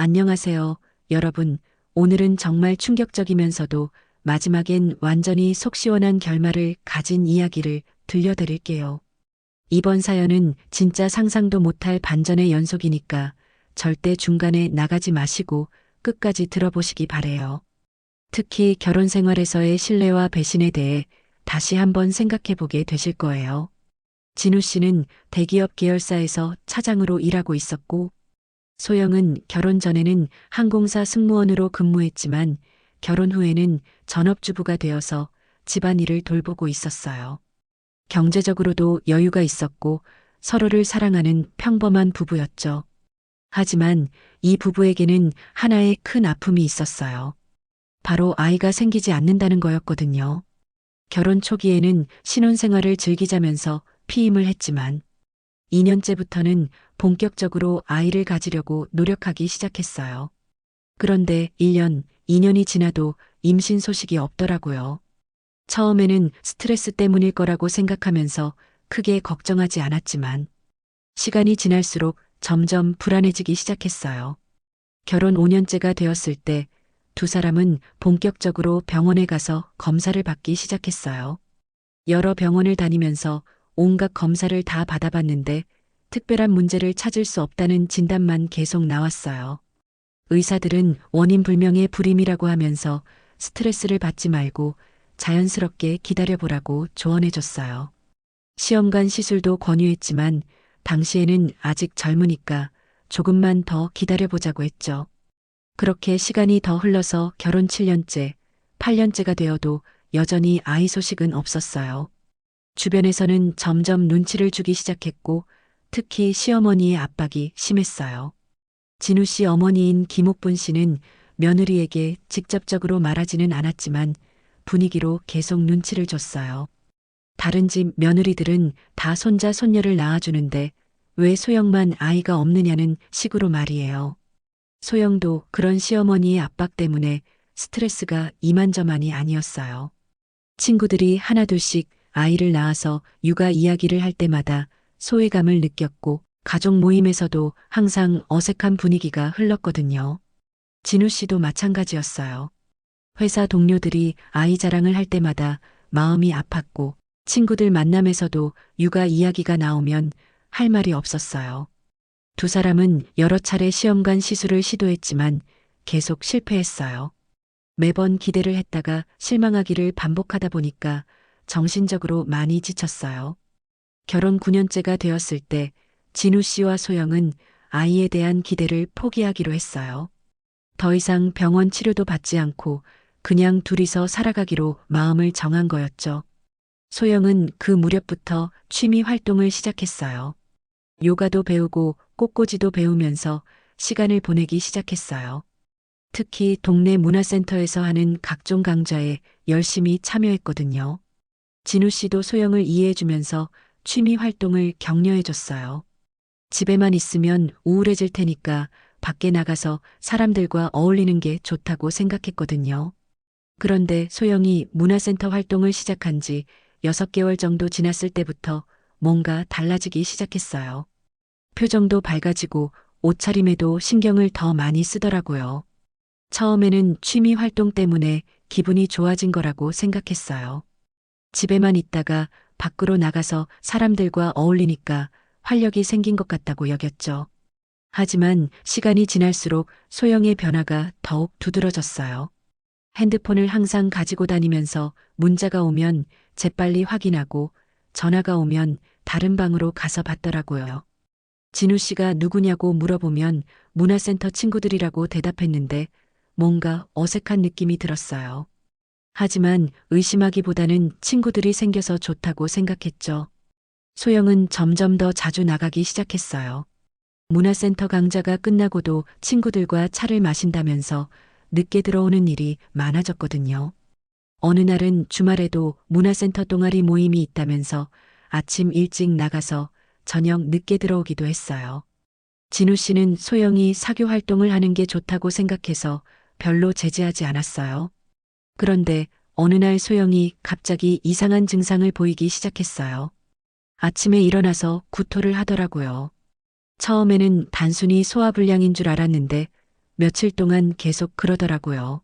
안녕하세요, 여러분. 오늘은 정말 충격적이면서도 마지막엔 완전히 속 시원한 결말을 가진 이야기를 들려드릴게요. 이번 사연은 진짜 상상도 못할 반전의 연속이니까 절대 중간에 나가지 마시고 끝까지 들어보시기 바래요. 특히 결혼 생활에서의 신뢰와 배신에 대해 다시 한번 생각해 보게 되실 거예요. 진우 씨는 대기업 계열사에서 차장으로 일하고 있었고, 소영은 결혼 전에는 항공사 승무원으로 근무했지만 결혼 후에는 전업주부가 되어서 집안일을 돌보고 있었어요. 경제적으로도 여유가 있었고 서로를 사랑하는 평범한 부부였죠. 하지만 이 부부에게는 하나의 큰 아픔이 있었어요. 바로 아이가 생기지 않는다는 거였거든요. 결혼 초기에는 신혼생활을 즐기자면서 피임을 했지만 2년째부터는 본격적으로 아이를 가지려고 노력하기 시작했어요. 그런데 1년, 2년이 지나도 임신 소식이 없더라고요. 처음에는 스트레스 때문일 거라고 생각하면서 크게 걱정하지 않았지만 시간이 지날수록 점점 불안해지기 시작했어요. 결혼 5년째가 되었을 때 두 사람은 본격적으로 병원에 가서 검사를 받기 시작했어요. 여러 병원을 다니면서 온갖 검사를 다 받아봤는데 특별한 문제를 찾을 수 없다는 진단만 계속 나왔어요. 의사들은 원인 불명의 불임이라고 하면서 스트레스를 받지 말고 자연스럽게 기다려보라고 조언해줬어요. 시험관 시술도 권유했지만 당시에는 아직 젊으니까 조금만 더 기다려보자고 했죠. 그렇게 시간이 더 흘러서 결혼 7년째, 8년째가 되어도 여전히 아이 소식은 없었어요. 주변에서는 점점 눈치를 주기 시작했고 특히 시어머니의 압박이 심했어요. 진우 씨 어머니인 김옥분 씨는 며느리에게 직접적으로 말하지는 않았지만 분위기로 계속 눈치를 줬어요. 다른 집 며느리들은 다 손자 손녀를 낳아주는데 왜 소영만 아이가 없느냐는 식으로 말이에요. 소영도 그런 시어머니의 압박 때문에 스트레스가 이만저만이 아니었어요. 친구들이 하나둘씩 아이를 낳아서 육아 이야기를 할 때마다 소외감을 느꼈고 가족 모임에서도 항상 어색한 분위기가 흘렀거든요. 진우 씨도 마찬가지였어요. 회사 동료들이 아이 자랑을 할 때마다 마음이 아팠고 친구들 만남에서도 육아 이야기가 나오면 할 말이 없었어요. 두 사람은 여러 차례 시험관 시술을 시도했지만 계속 실패했어요. 매번 기대를 했다가 실망하기를 반복하다 보니까 정신적으로 많이 지쳤어요. 결혼 9년째가 되었을 때 진우 씨와 소영은 아이에 대한 기대를 포기하기로 했어요. 더 이상 병원 치료도 받지 않고 그냥 둘이서 살아가기로 마음을 정한 거였죠. 소영은 그 무렵부터 취미 활동을 시작했어요. 요가도 배우고 꽃꽂이도 배우면서 시간을 보내기 시작했어요. 특히 동네 문화센터에서 하는 각종 강좌에 열심히 참여했거든요. 진우 씨도 소영을 이해해주면서 취미 활동을 격려해줬어요. 집에만 있으면 우울해질 테니까 밖에 나가서 사람들과 어울리는 게 좋다고 생각했거든요. 그런데 소영이 문화센터 활동을 시작한 지 6개월 정도 지났을 때부터 뭔가 달라지기 시작했어요. 표정도 밝아지고 옷차림에도 신경을 더 많이 쓰더라고요. 처음에는 취미 활동 때문에 기분이 좋아진 거라고 생각했어요. 집에만 있다가 밖으로 나가서 사람들과 어울리니까 활력이 생긴 것 같다고 여겼죠. 하지만 시간이 지날수록 소영의 변화가 더욱 두드러졌어요. 핸드폰을 항상 가지고 다니면서 문자가 오면 재빨리 확인하고 전화가 오면 다른 방으로 가서 받더라고요. 진우 씨가 누구냐고 물어보면 문화센터 친구들이라고 대답했는데 뭔가 어색한 느낌이 들었어요. 하지만 의심하기보다는 친구들이 생겨서 좋다고 생각했죠. 소영은 점점 더 자주 나가기 시작했어요. 문화센터 강좌가 끝나고도 친구들과 차를 마신다면서 늦게 들어오는 일이 많아졌거든요. 어느 날은 주말에도 문화센터 동아리 모임이 있다면서 아침 일찍 나가서 저녁 늦게 들어오기도 했어요. 진우 씨는 소영이 사교 활동을 하는 게 좋다고 생각해서 별로 제지하지 않았어요. 그런데 어느 날 소영이 갑자기 이상한 증상을 보이기 시작했어요. 아침에 일어나서 구토를 하더라고요. 처음에는 단순히 소화불량인 줄 알았는데 며칠 동안 계속 그러더라고요.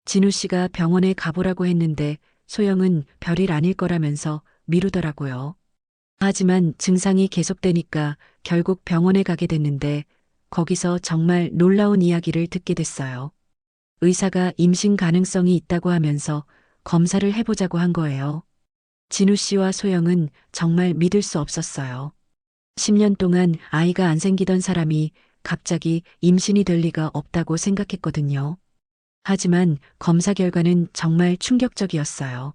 진우 씨가 병원에 가보라고 했는데 소영은 별일 아닐 거라면서 미루더라고요. 하지만 증상이 계속되니까 결국 병원에 가게 됐는데 거기서 정말 놀라운 이야기를 듣게 됐어요. 의사가 임신 가능성이 있다고 하면서 검사를 해보자고 한 거예요. 진우 씨와 소영은 정말 믿을 수 없었어요. 10년 동안 아이가 안 생기던 사람이 갑자기 임신이 될 리가 없다고 생각했거든요. 하지만 검사 결과는 정말 충격적이었어요.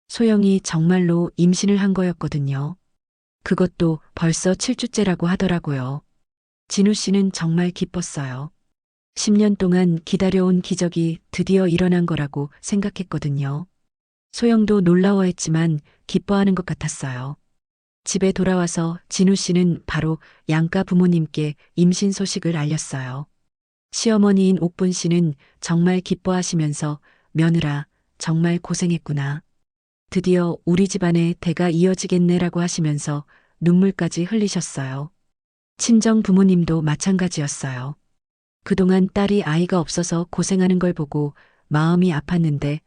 소영이 정말로 임신을 한 거였거든요. 그것도 벌써 7주째라고 하더라고요. 진우 씨는 정말 기뻤어요. 10년 동안 기다려온 기적이 드디어 일어난 거라고 생각했거든요. 소영도 놀라워했지만 기뻐하는 것 같았어요. 집에 돌아와서 진우 씨는 바로 양가 부모님께 임신 소식을 알렸어요. 시어머니인 옥분 씨는 정말 기뻐하시면서 며느라 정말 고생했구나. 드디어 우리 집안의 대가 이어지겠네라고 하시면서 눈물까지 흘리셨어요. 친정 부모님도 마찬가지였어요. 그동안 딸이 아이가 없어서 고생하는 걸 보고 마음이 아팠는데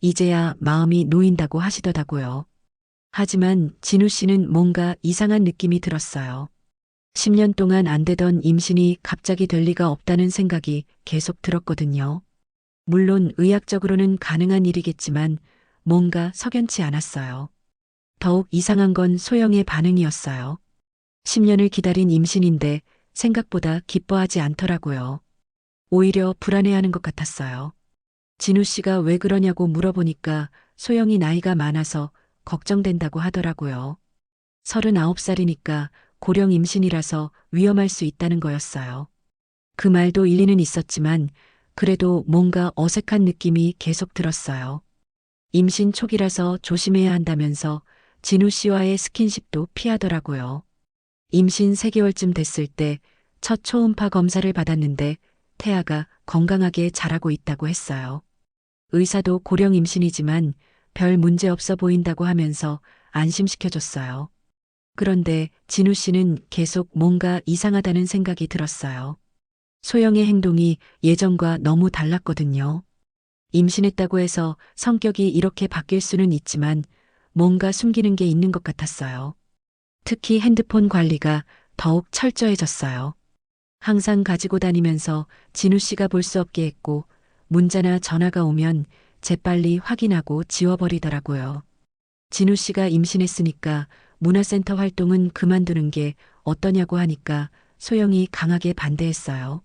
이제야 마음이 놓인다고 하시더라고요. 하지만 진우 씨는 뭔가 이상한 느낌이 들었어요. 10년 동안 안 되던 임신이 갑자기 될 리가 없다는 생각이 계속 들었거든요. 물론 의학적으로는 가능한 일이겠지만 뭔가 석연치 않았어요. 더욱 이상한 건 소영의 반응이었어요. 10년을 기다린 임신인데 생각보다 기뻐하지 않더라고요. 오히려 불안해하는 것 같았어요. 진우 씨가 왜 그러냐고 물어보니까 소영이 나이가 많아서 걱정된다고 하더라고요. 39살이니까 고령 임신이라서 위험할 수 있다는 거였어요. 그 말도 일리는 있었지만 그래도 뭔가 어색한 느낌이 계속 들었어요. 임신 초기라서 조심해야 한다면서 진우 씨와의 스킨십도 피하더라고요. 임신 3개월쯤 됐을 때 첫 초음파 검사를 받았는데 태아가 건강하게 자라고 있다고 했어요. 의사도 고령 임신이지만 별 문제 없어 보인다고 하면서 안심시켜줬어요. 그런데 진우 씨는 계속 뭔가 이상하다는 생각이 들었어요. 소영의 행동이 예전과 너무 달랐거든요. 임신했다고 해서 성격이 이렇게 바뀔 수는 있지만 뭔가 숨기는 게 있는 것 같았어요. 특히 핸드폰 관리가 더욱 철저해졌어요. 항상 가지고 다니면서 진우 씨가 볼 수 없게 했고 문자나 전화가 오면 재빨리 확인하고 지워버리더라고요. 진우 씨가 임신했으니까 문화센터 활동은 그만두는 게 어떠냐고 하니까 소영이 강하게 반대했어요.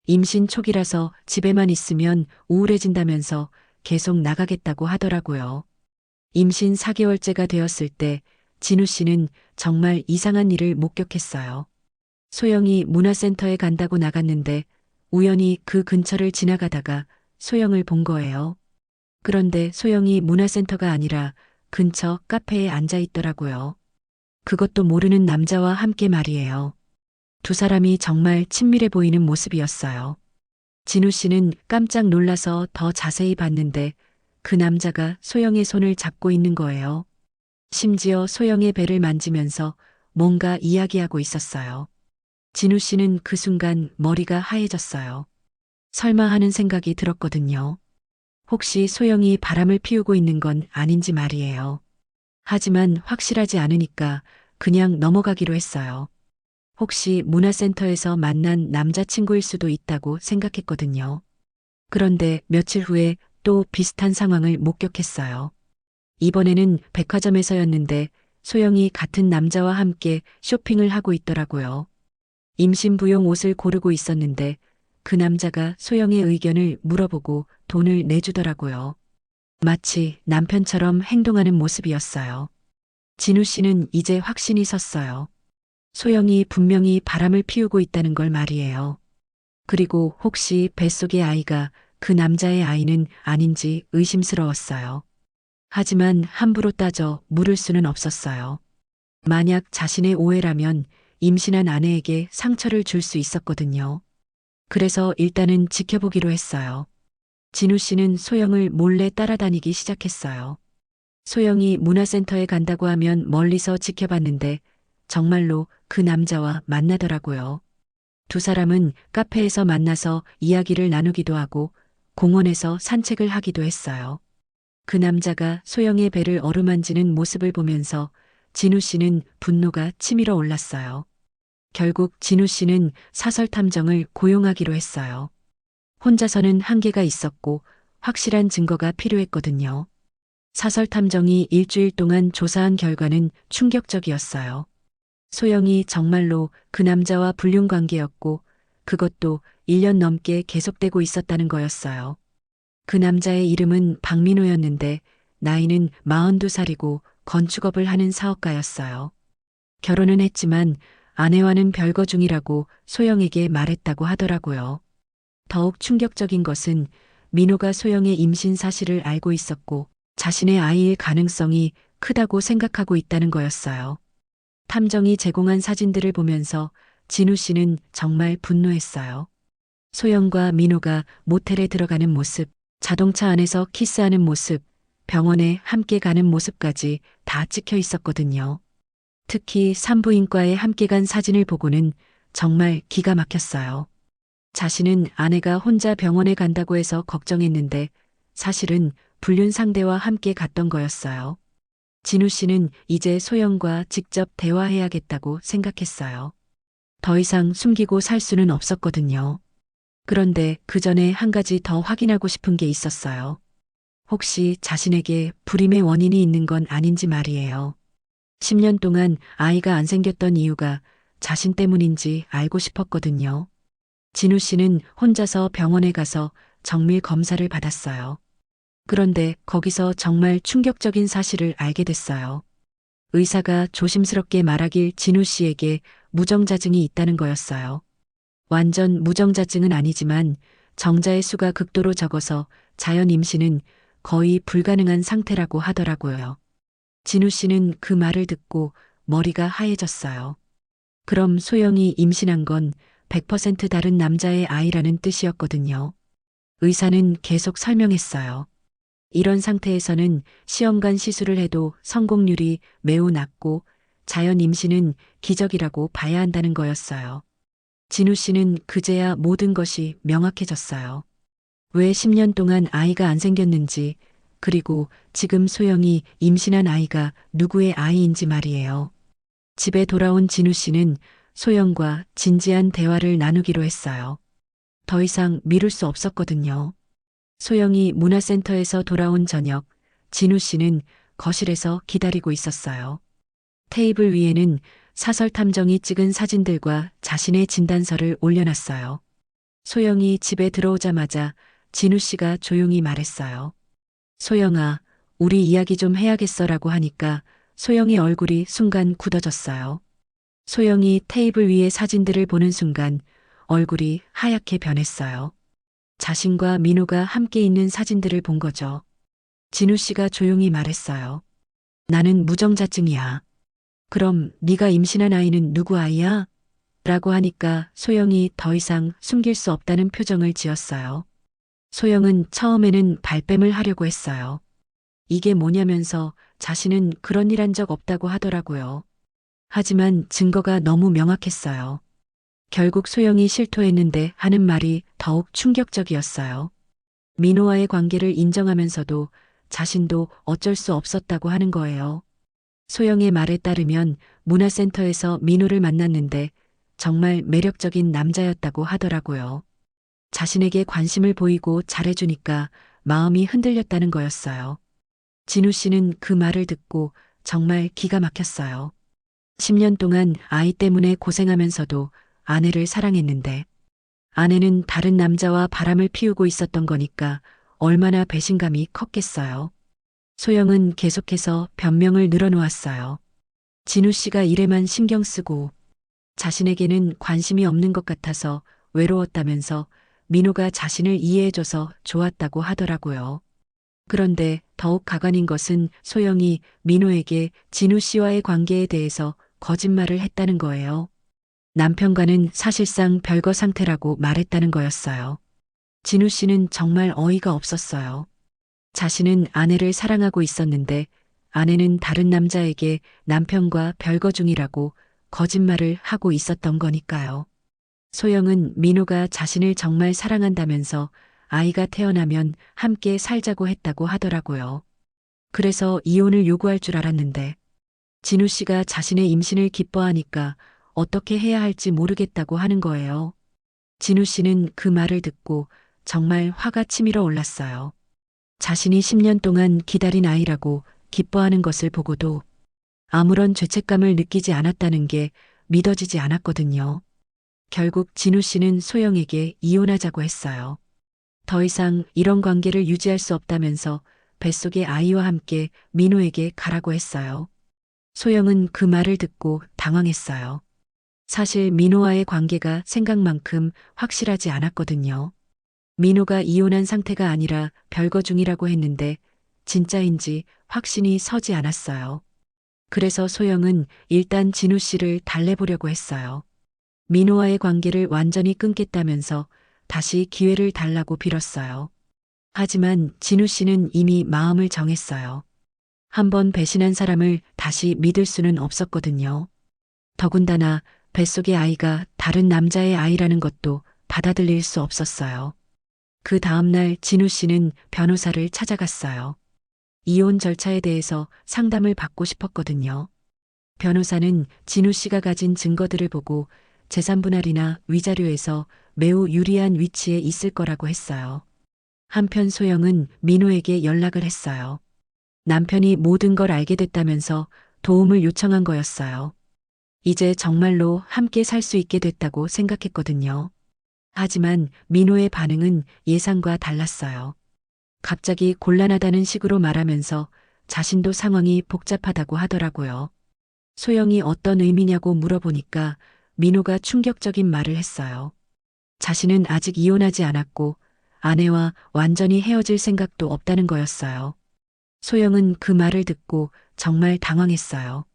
임신 초기라서 집에만 있으면 우울해진다면서 계속 나가겠다고 하더라고요. 임신 4개월째가 되었을 때 진우 씨는 정말 이상한 일을 목격했어요. 소영이 문화센터에 간다고 나갔는데 우연히 그 근처를 지나가다가 소영을 본 거예요. 그런데 소영이 문화센터가 아니라 근처 카페에 앉아 있더라고요. 그것도 모르는 남자와 함께 말이에요. 두 사람이 정말 친밀해 보이는 모습이었어요. 진우 씨는 깜짝 놀라서 더 자세히 봤는데 그 남자가 소영의 손을 잡고 있는 거예요. 심지어 소영의 배를 만지면서 뭔가 이야기하고 있었어요. 진우 씨는 그 순간 머리가 하얘졌어요. 설마 하는 생각이 들었거든요. 혹시 소영이 바람을 피우고 있는 건 아닌지 말이에요. 하지만 확실하지 않으니까 그냥 넘어가기로 했어요. 혹시 문화센터에서 만난 남자친구일 수도 있다고 생각했거든요. 그런데 며칠 후에 또 비슷한 상황을 목격했어요. 이번에는 백화점에서였는데 소영이 같은 남자와 함께 쇼핑을 하고 있더라고요. 임신부용 옷을 고르고 있었는데 그 남자가 소영의 의견을 물어보고 돈을 내주더라고요. 마치 남편처럼 행동하는 모습이었어요. 진우 씨는 이제 확신이 섰어요. 소영이 분명히 바람을 피우고 있다는 걸 말이에요. 그리고 혹시 뱃속의 아이가 그 남자의 아이는 아닌지 의심스러웠어요. 하지만 함부로 따져 물을 수는 없었어요. 만약 자신의 오해라면 임신한 아내에게 상처를 줄 수 있었거든요. 그래서 일단은 지켜보기로 했어요. 진우 씨는 소영을 몰래 따라다니기 시작했어요. 소영이 문화센터에 간다고 하면 멀리서 지켜봤는데 정말로 그 남자와 만나더라고요. 두 사람은 카페에서 만나서 이야기를 나누기도 하고 공원에서 산책을 하기도 했어요. 그 남자가 소영의 배를 어루만지는 모습을 보면서 진우 씨는 분노가 치밀어 올랐어요. 결국 진우 씨는 사설 탐정을 고용하기로 했어요. 혼자서는 한계가 있었고 확실한 증거가 필요했거든요. 사설 탐정이 일주일 동안 조사한 결과는 충격적이었어요. 소영이 정말로 그 남자와 불륜 관계였고 그것도 1년 넘게 계속되고 있었다는 거였어요. 그 남자의 이름은 박민호였는데 나이는 42살이고 건축업을 하는 사업가였어요. 결혼은 했지만 아내와는 별거 중이라고 소영에게 말했다고 하더라고요. 더욱 충격적인 것은 민호가 소영의 임신 사실을 알고 있었고 자신의 아이일 가능성이 크다고 생각하고 있다는 거였어요. 탐정이 제공한 사진들을 보면서 진우 씨는 정말 분노했어요. 소영과 민호가 모텔에 들어가는 모습, 자동차 안에서 키스하는 모습, 병원에 함께 가는 모습까지 다 찍혀 있었거든요. 특히 산부인과에 함께 간 사진을 보고는 정말 기가 막혔어요. 자신은 아내가 혼자 병원에 간다고 해서 걱정했는데 사실은 불륜 상대와 함께 갔던 거였어요. 진우 씨는 이제 소영과 직접 대화해야겠다고 생각했어요. 더 이상 숨기고 살 수는 없었거든요. 그런데 그 전에 한 가지 더 확인하고 싶은 게 있었어요. 혹시 자신에게 불임의 원인이 있는 건 아닌지 말이에요. 10년 동안 아이가 안 생겼던 이유가 자신 때문인지 알고 싶었거든요. 진우 씨는 혼자서 병원에 가서 정밀 검사를 받았어요. 그런데 거기서 정말 충격적인 사실을 알게 됐어요. 의사가 조심스럽게 말하길 진우 씨에게 무정자증이 있다는 거였어요. 완전 무정자증은 아니지만 정자의 수가 극도로 적어서 자연 임신은 거의 불가능한 상태라고 하더라고요. 진우 씨는 그 말을 듣고 머리가 하얘졌어요. 그럼 소영이 임신한 건 100% 다른 남자의 아이라는 뜻이었거든요. 의사는 계속 설명했어요. 이런 상태에서는 시험관 시술을 해도 성공률이 매우 낮고 자연 임신은 기적이라고 봐야 한다는 거였어요. 진우 씨는 그제야 모든 것이 명확해졌어요. 왜 10년 동안 아이가 안 생겼는지, 그리고 지금 소영이 임신한 아이가 누구의 아이인지 말이에요. 집에 돌아온 진우 씨는 소영과 진지한 대화를 나누기로 했어요. 더 이상 미룰 수 없었거든요. 소영이 문화센터에서 돌아온 저녁, 진우 씨는 거실에서 기다리고 있었어요. 테이블 위에는 사설 탐정이 찍은 사진들과 자신의 진단서를 올려놨어요. 소영이 집에 들어오자마자 진우 씨가 조용히 말했어요. 소영아, 우리 이야기 좀 해야겠어라고 하니까 소영의 얼굴이 순간 굳어졌어요. 소영이 테이블 위의 사진들을 보는 순간 얼굴이 하얗게 변했어요. 자신과 민호가 함께 있는 사진들을 본 거죠. 진우 씨가 조용히 말했어요. 나는 무정자증이야. 그럼 네가 임신한 아이는 누구 아이야? 라고 하니까 소영이 더 이상 숨길 수 없다는 표정을 지었어요. 소영은 처음에는 발뺌을 하려고 했어요. 이게 뭐냐면서 자신은 그런 일 한 적 없다고 하더라고요. 하지만 증거가 너무 명확했어요. 결국 소영이 실토했는데 하는 말이 더욱 충격적이었어요. 민호와의 관계를 인정하면서도 자신도 어쩔 수 없었다고 하는 거예요. 소영의 말에 따르면 문화센터에서 민호를 만났는데 정말 매력적인 남자였다고 하더라고요. 자신에게 관심을 보이고 잘해주니까 마음이 흔들렸다는 거였어요. 진우 씨는 그 말을 듣고 정말 기가 막혔어요. 10년 동안 아이 때문에 고생하면서도 아내를 사랑했는데 아내는 다른 남자와 바람을 피우고 있었던 거니까 얼마나 배신감이 컸겠어요. 소영은 계속해서 변명을 늘어놓았어요. 진우 씨가 일에만 신경 쓰고 자신에게는 관심이 없는 것 같아서 외로웠다면서 민호가 자신을 이해해줘서 좋았다고 하더라고요. 그런데 더욱 가관인 것은 소영이 민호에게 진우 씨와의 관계에 대해서 거짓말을 했다는 거예요. 남편과는 사실상 별거 상태라고 말했다는 거였어요. 진우 씨는 정말 어이가 없었어요. 자신은 아내를 사랑하고 있었는데 아내는 다른 남자에게 남편과 별거 중이라고 거짓말을 하고 있었던 거니까요. 소영은 민호가 자신을 정말 사랑한다면서 아이가 태어나면 함께 살자고 했다고 하더라고요. 그래서 이혼을 요구할 줄 알았는데 진우 씨가 자신의 임신을 기뻐하니까 어떻게 해야 할지 모르겠다고 하는 거예요. 진우 씨는 그 말을 듣고 정말 화가 치밀어 올랐어요. 자신이 10년 동안 기다린 아이라고 기뻐하는 것을 보고도 아무런 죄책감을 느끼지 않았다는 게 믿어지지 않았거든요. 결국 진우 씨는 소영에게 이혼하자고 했어요. 더 이상 이런 관계를 유지할 수 없다면서 뱃속의 아이와 함께 민호에게 가라고 했어요. 소영은 그 말을 듣고 당황했어요. 사실 민호와의 관계가 생각만큼 확실하지 않았거든요. 민호가 이혼한 상태가 아니라 별거 중이라고 했는데 진짜인지 확신이 서지 않았어요. 그래서 소영은 일단 진우 씨를 달래보려고 했어요. 민호와의 관계를 완전히 끊겠다면서 다시 기회를 달라고 빌었어요. 하지만 진우 씨는 이미 마음을 정했어요. 한번 배신한 사람을 다시 믿을 수는 없었거든요. 더군다나 뱃속의 아이가 다른 남자의 아이라는 것도 받아들일 수 없었어요. 그 다음날 진우 씨는 변호사를 찾아갔어요. 이혼 절차에 대해서 상담을 받고 싶었거든요. 변호사는 진우 씨가 가진 증거들을 보고 재산 분할이나 위자료에서 매우 유리한 위치에 있을 거라고 했어요. 한편 소영은 민호에게 연락을 했어요. 남편이 모든 걸 알게 됐다면서 도움을 요청한 거였어요. 이제 정말로 함께 살 수 있게 됐다고 생각했거든요. 하지만 민호의 반응은 예상과 달랐어요. 갑자기 곤란하다는 식으로 말하면서 자신도 상황이 복잡하다고 하더라고요. 소영이 어떤 의미냐고 물어보니까 민호가 충격적인 말을 했어요. 자신은 아직 이혼하지 않았고 아내와 완전히 헤어질 생각도 없다는 거였어요. 소영은 그 말을 듣고 정말 당황했어요.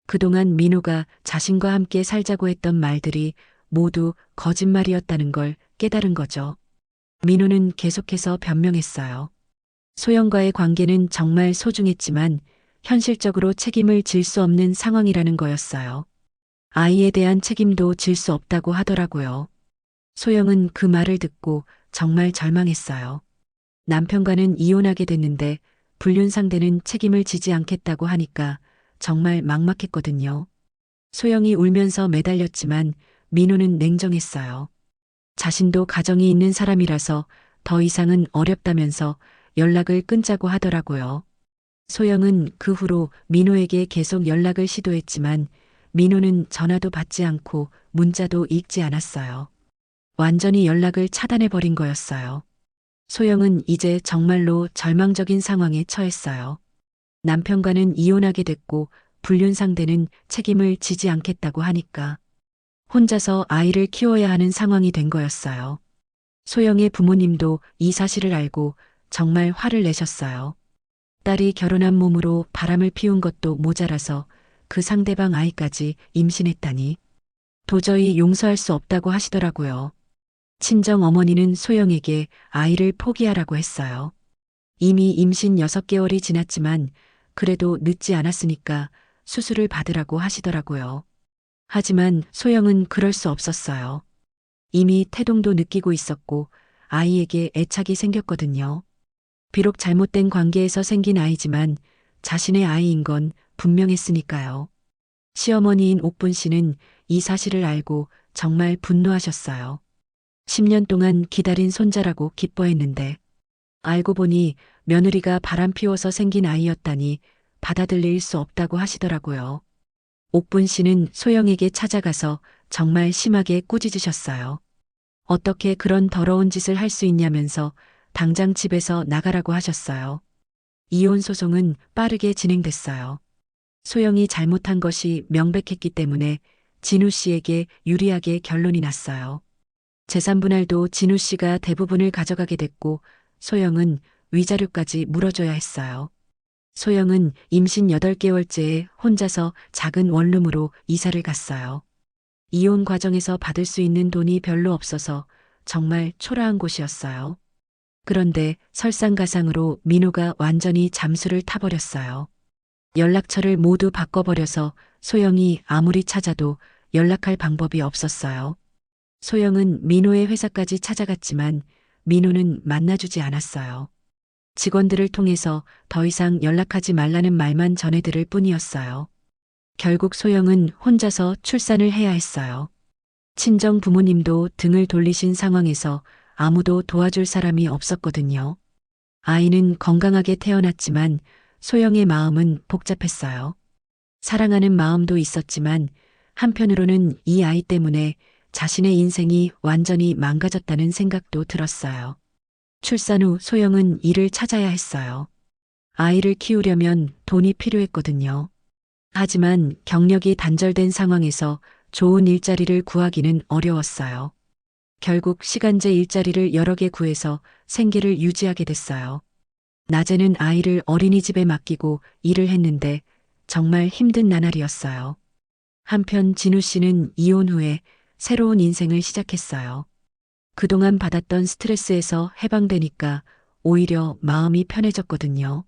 그동안 민호가 자신과 함께 살자고 했던 말들이 모두 거짓말이었다는 걸 깨달은 거죠. 민호는 계속해서 변명했어요. 소영과의 관계는 정말 소중했지만 현실적으로 책임을 질 수 없는 상황이라는 거였어요. 아이에 대한 책임도 질 수 없다고 하더라고요. 소영은 그 말을 듣고 정말 절망했어요. 남편과는 이혼하게 됐는데 불륜 상대는 책임을 지지 않겠다고 하니까 정말 막막했거든요. 소영이 울면서 매달렸지만 민호는 냉정했어요. 자신도 가정이 있는 사람이라서 더 이상은 어렵다면서 연락을 끊자고 하더라고요. 소영은 그 후로 민호에게 계속 연락을 시도했지만 민호는 전화도 받지 않고 문자도 읽지 않았어요. 완전히 연락을 차단해버린 거였어요. 소영은 이제 정말로 절망적인 상황에 처했어요. 남편과는 이혼하게 됐고 불륜 상대는 책임을 지지 않겠다고 하니까 혼자서 아이를 키워야 하는 상황이 된 거였어요. 소영의 부모님도 이 사실을 알고 정말 화를 내셨어요. 딸이 결혼한 몸으로 바람을 피운 것도 모자라서 그 상대방 아이까지 임신했다니 도저히 용서할 수 없다고 하시더라고요. 친정 어머니는 소영에게 아이를 포기하라고 했어요. 이미 임신 6개월이 지났지만 그래도 늦지 않았으니까 수술을 받으라고 하시더라고요. 하지만 소영은 그럴 수 없었어요. 이미 태동도 느끼고 있었고 아이에게 애착이 생겼거든요. 비록 잘못된 관계에서 생긴 아이지만 자신의 아이인 건 분명했으니까요. 시어머니인 옥분 씨는 이 사실을 알고 정말 분노하셨어요. 10년 동안 기다린 손자라고 기뻐했는데 알고 보니 며느리가 바람 피워서 생긴 아이였다니 받아들일 수 없다고 하시더라고요. 옥분 씨는 소영에게 찾아가서 정말 심하게 꾸짖으셨어요. 어떻게 그런 더러운 짓을 할 수 있냐면서 당장 집에서 나가라고 하셨어요. 이혼 소송은 빠르게 진행됐어요. 소영이 잘못한 것이 명백했기 때문에 진우 씨에게 유리하게 결론이 났어요. 재산 분할도 진우 씨가 대부분을 가져가게 됐고 소영은 위자료까지 물어줘야 했어요. 소영은 임신 8개월째에 혼자서 작은 원룸으로 이사를 갔어요. 이혼 과정에서 받을 수 있는 돈이 별로 없어서 정말 초라한 곳이었어요. 그런데 설상가상으로 민호가 완전히 잠수를 타버렸어요. 연락처를 모두 바꿔버려서 소영이 아무리 찾아도 연락할 방법이 없었어요. 소영은 민호의 회사까지 찾아갔지만 민호는 만나주지 않았어요. 직원들을 통해서 더 이상 연락하지 말라는 말만 전해들을 뿐이었어요. 결국 소영은 혼자서 출산을 해야 했어요. 친정 부모님도 등을 돌리신 상황에서 아무도 도와줄 사람이 없었거든요. 아이는 건강하게 태어났지만 소영의 마음은 복잡했어요. 사랑하는 마음도 있었지만 한편으로는 이 아이 때문에 자신의 인생이 완전히 망가졌다는 생각도 들었어요. 출산 후 소영은 일을 찾아야 했어요. 아이를 키우려면 돈이 필요했거든요. 하지만 경력이 단절된 상황에서 좋은 일자리를 구하기는 어려웠어요. 결국 시간제 일자리를 여러 개 구해서 생계를 유지하게 됐어요. 낮에는 아이를 어린이집에 맡기고 일을 했는데 정말 힘든 나날이었어요. 한편 진우 씨는 이혼 후에 새로운 인생을 시작했어요. 그동안 받았던 스트레스에서 해방되니까 오히려 마음이 편해졌거든요.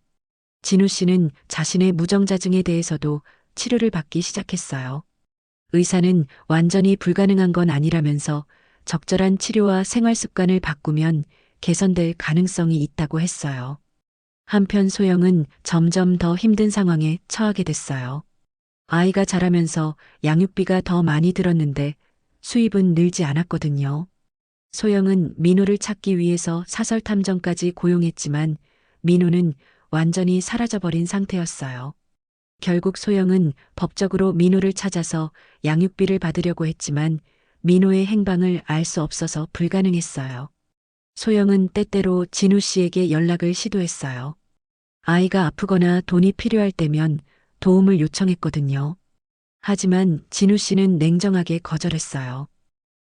진우 씨는 자신의 무정자증에 대해서도 치료를 받기 시작했어요. 의사는 완전히 불가능한 건 아니라면서 적절한 치료와 생활 습관을 바꾸면 개선될 가능성이 있다고 했어요. 한편 소영은 점점 더 힘든 상황에 처하게 됐어요. 아이가 자라면서 양육비가 더 많이 들었는데 수입은 늘지 않았거든요. 소영은 민호를 찾기 위해서 사설 탐정까지 고용했지만 민호는 완전히 사라져버린 상태였어요. 결국 소영은 법적으로 민호를 찾아서 양육비를 받으려고 했지만 민호의 행방을 알 수 없어서 불가능했어요. 소영은 때때로 진우 씨에게 연락을 시도했어요. 아이가 아프거나 돈이 필요할 때면 도움을 요청했거든요. 하지만 진우 씨는 냉정하게 거절했어요.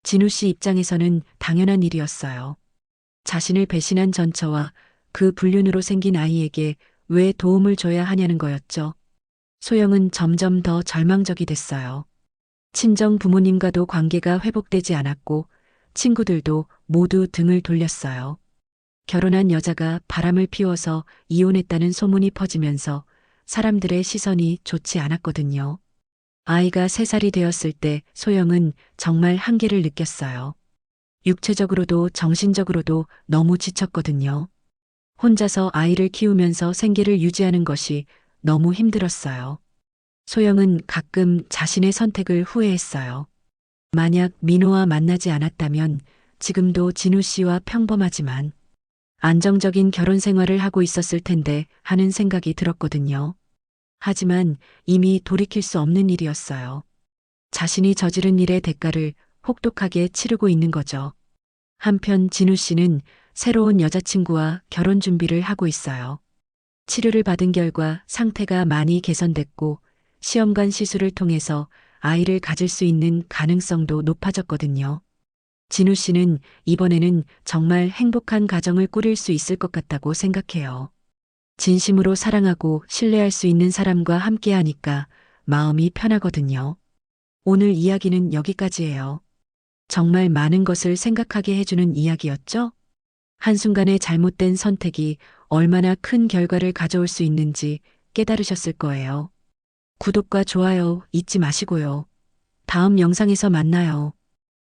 진우 씨 입장에서는 당연한 일이었어요. 자신을 배신한 전처와 그 불륜으로 생긴 아이에게 왜 도움을 줘야 하냐는 거였죠. 소영은 점점 더 절망적이 됐어요. 친정 부모님과도 관계가 회복되지 않았고 친구들도 모두 등을 돌렸어요. 결혼한 여자가 바람을 피워서 이혼했다는 소문이 퍼지면서 사람들의 시선이 좋지 않았거든요. 아이가 3살이 되었을 때 소영은 정말 한계를 느꼈어요. 육체적으로도 정신적으로도 너무 지쳤거든요. 혼자서 아이를 키우면서 생계를 유지하는 것이 너무 힘들었어요. 소영은 가끔 자신의 선택을 후회했어요. 만약 민호와 만나지 않았다면 지금도 진우 씨와 평범하지만 안정적인 결혼 생활을 하고 있었을 텐데 하는 생각이 들었거든요. 하지만 이미 돌이킬 수 없는 일이었어요. 자신이 저지른 일의 대가를 혹독하게 치르고 있는 거죠. 한편 진우 씨는 새로운 여자친구와 결혼 준비를 하고 있어요. 치료를 받은 결과 상태가 많이 개선됐고 시험관 시술을 통해서 아이를 가질 수 있는 가능성도 높아졌거든요. 진우 씨는 이번에는 정말 행복한 가정을 꾸릴 수 있을 것 같다고 생각해요. 진심으로 사랑하고 신뢰할 수 있는 사람과 함께 하니까 마음이 편하거든요. 오늘 이야기는 여기까지예요. 정말 많은 것을 생각하게 해주는 이야기였죠? 한순간의 잘못된 선택이 얼마나 큰 결과를 가져올 수 있는지 깨달으셨을 거예요. 구독과 좋아요 잊지 마시고요. 다음 영상에서 만나요.